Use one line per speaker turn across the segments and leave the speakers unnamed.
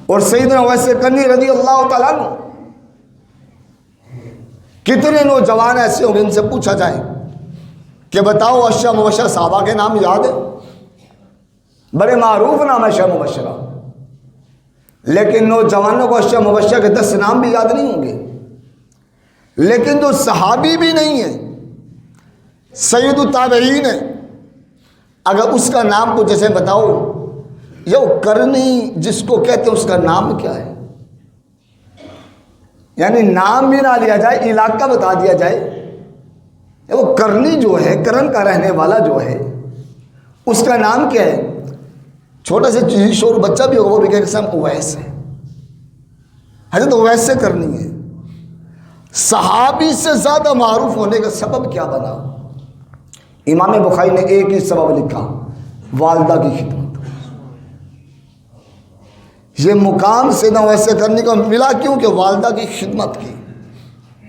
اور سیدنا اویس قرنی رضی اللہ تعالیٰ عنہ، کتنے نوجوان ایسے ہوں گے ان سے پوچھا جائے کہ بتاؤ اشرا مبشرہ صحابہ کے نام یاد ہے؟ بڑے معروف نام ہے اشرا مبشرہ، لیکن نوجوانوں کو اشرا مبشرہ کے 10 نام بھی یاد نہیں ہوں گے۔ لیکن جو صحابی بھی نہیں ہے، سید التابعین ہے، اگر اس کا نام کو جیسے بتاؤ یہ کرنی جس کو کہتے ہیں اس کا نام کیا ہے، یعنی نام بھی نہ لیا جائے، علاقہ بتا دیا جائے، وہ کرنی جو ہے، کرن کا رہنے والا جو ہے اس کا نام کیا ہے؟ چھوٹا سے شور بچہ بھی ہوگا وہ بھی کہے کہ اویس ہے، حضرت اویس سے کرنی ہے۔ صحابی سے زیادہ معروف ہونے کا سبب کیا بنا؟ امام بخاری نے ایک ہی سبب لکھا، والدہ کی خدمت۔ یہ مقام سیدنا اویس کرنی کو ملا کیوں کہ والدہ کی خدمت کی،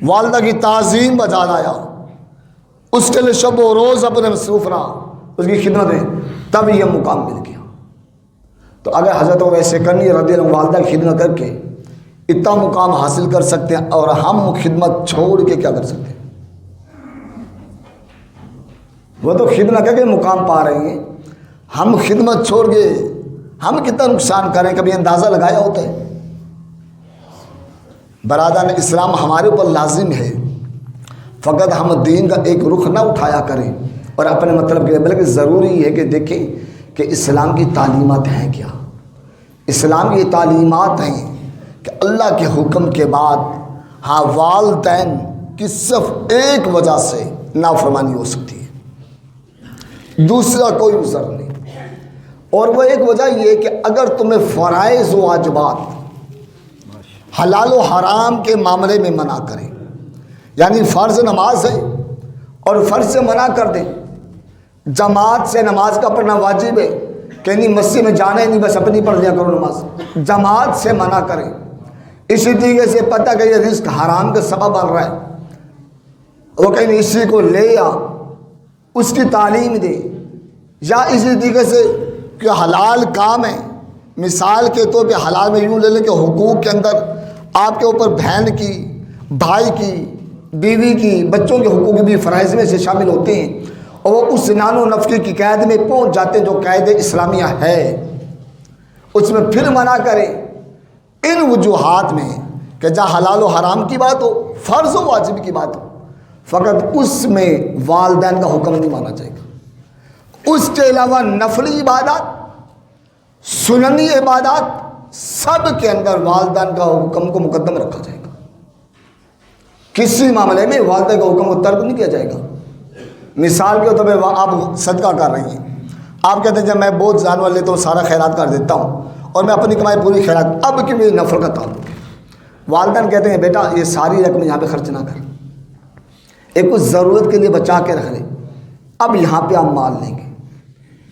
والدہ کی تعظیم بجا لایا، اس کے لیے شب و روز اپنے مصروف رہا اس کی خدمت میں، تب یہ مقام مل گیا۔ تو اگر حضرت اویس کرنی رضی اللہ عنہ والدہ کی خدمت کر کے اتنا مقام حاصل کر سکتے ہیں، اور ہم خدمت چھوڑ کے کیا کر سکتے ہیں؟ وہ تو خدمت کر کے مقام پا رہے ہیں، ہم خدمت چھوڑ کے ہم کتنا نقصان کریں، کبھی اندازہ لگایا ہوتا ہے؟ برادران اسلام ہمارے اوپر لازم ہے، فقط ہم دین کا ایک رخ نہ اٹھایا کریں اور اپنے مطلب کے، بلکہ ضروری ہے کہ دیکھیں کہ اسلام کی تعلیمات ہیں کیا۔ اسلام کی تعلیمات ہیں کہ اللہ کے حکم کے بعد ہاں والدین کی صرف ایک وجہ سے نافرمانی ہو سکتی ہے، دوسرا کوئی عذر نہیں، اور وہ ایک وجہ یہ کہ اگر تمہیں فرائض و واجبات حلال و حرام کے معاملے میں منع کرے، یعنی فرض نماز ہے اور فرض سے منع کر دے، جماعت سے نماز کا پڑھنا واجب ہے کہ نہیں مسجد میں جانا ہی نہیں، بس اپنی پڑھ لیا کرو نماز، جماعت سے منع کرے، اسی طریقے سے پتہ کہ یہ رزق حرام کا سبب بن رہا ہے، وہ کہیں اسی کو لے یا اس کی تعلیم دے، یا اسی طریقے سے کہ حلال کام ہے، مثال کے طور پہ حلال میں یوں لے لیں کہ حقوق کے اندر آپ کے اوپر بہن کی، بھائی کی، بیوی کی، بچوں کے حقوق بھی فرائض میں سے شامل ہوتے ہیں، اور وہ اس نان و نفقے کی قید میں پہنچ جاتے ہیں جو قید اسلامیہ ہے، اس میں پھر منع کریں ان وجوہات میں کہ جہاں حلال و حرام کی بات ہو، فرض و واجب کی بات ہو، فقط اس میں والدین کا حکم نہیں مانا جائے گا۔ اس کے علاوہ نفلی عبادات، سننی عبادات، سب کے اندر والدین کا حکم کو مقدم رکھا جائے گا، کسی معاملے میں والدہ کا حکم کو ترک نہیں کیا جائے گا۔ مثال کے طور پہ آپ صدقہ کر رہی ہیں، آپ کہتے ہیں جب میں بہت جانور لیتا ہوں سارا خیرات کر دیتا ہوں اور میں اپنی کمائی پوری خیرات، اب کہ میری نفل کا تعلق ہے، والدین کہتے ہیں بیٹا یہ ساری رقم یہاں پہ خرچ نہ کر، ایک کچھ ضرورت کے لیے بچا کے رکھ لیں، اب یہاں پہ آپ مال لیں گے۔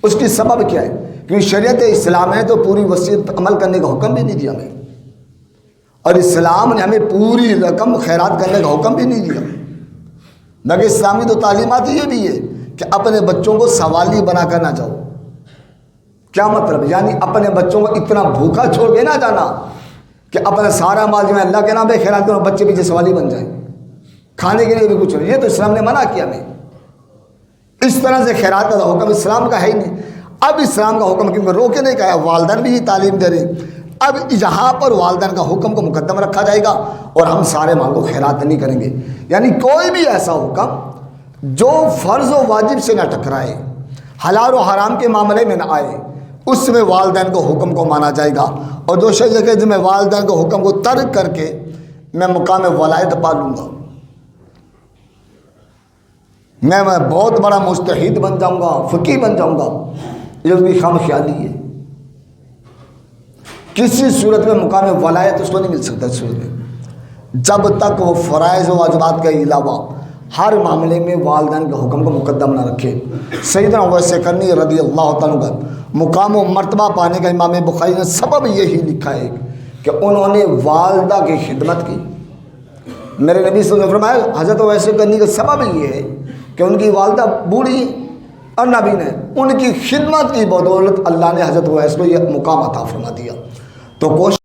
اس کی سبب کیا ہے؟ کیونکہ شریعت اسلام ہے تو پوری وصیت عمل کرنے کا حکم بھی نہیں دیا ہمیں، اور اسلام نے ہمیں پوری رقم خیرات کرنے کا حکم بھی نہیں دیا، بلکہ اسلامی تو تعلیمات یہ بھی ہے کہ اپنے بچوں کو سوالی بنا کر نہ جاؤ۔ کیا مطلب؟ یعنی اپنے بچوں کو اتنا بھوکا چھوڑ کے نہ جانا کہ اپنا سارا مال جو ہے اللہ کے نام پہ خیرات کرو، بچے پیچھے سوالی بن جائیں، کھانے کے لیے بھی کچھ نہیں، یہ تو اسلام نے منع کیا ہمیں۔ اس طرح سے خیرات کا حکم اسلام کا ہے ہی نہیں۔ اب اسلام کا حکم کیونکہ روکے نہیں کہا، والدین بھی تعلیم دے رہے، اب یہاں پر والدین کا حکم کو مقدم رکھا جائے گا اور ہم سارے مال کو خیرات نہیں کریں گے، یعنی کوئی بھی ایسا حکم جو فرض و واجب سے نہ ٹکرائے، حلال و حرام کے معاملے میں نہ آئے، اس میں والدین کو حکم کو مانا جائے گا، اور جو شخص کہ میں والدین کو حکم کو ترک کر کے میں مقام ولایت پا لوں گا، میں بہت بڑا مجتہد بن جاؤں گا، فقیہ بن جاؤں گا، یہ اس کی خام خیالی ہے۔ کسی صورت میں مقام ولایت اس کو نہیں مل سکتا، اس صورت میں جب تک وہ فرائض و واجبات کے علاوہ ہر معاملے میں والدین کے حکم کو مقدم نہ رکھے۔ سیدنا اویس کرنی رضی اللہ تعالیٰ عنہ مقام و مرتبہ پانے کا امام بخاری نے سبب یہی لکھا ہے کہ انہوں نے والدہ کی خدمت کی۔ میرے نبی صلی اللہ علیہ وسلم نے فرمایا حضرت اویس کرنی کا سبب یہ ہے کہ ان کی والدہ بوڑھی اور نبی نے ان کی خدمت کی بدولت اللہ نے حضرت اویس کو یہ مقام عطا فرما دیا۔ تو کوشش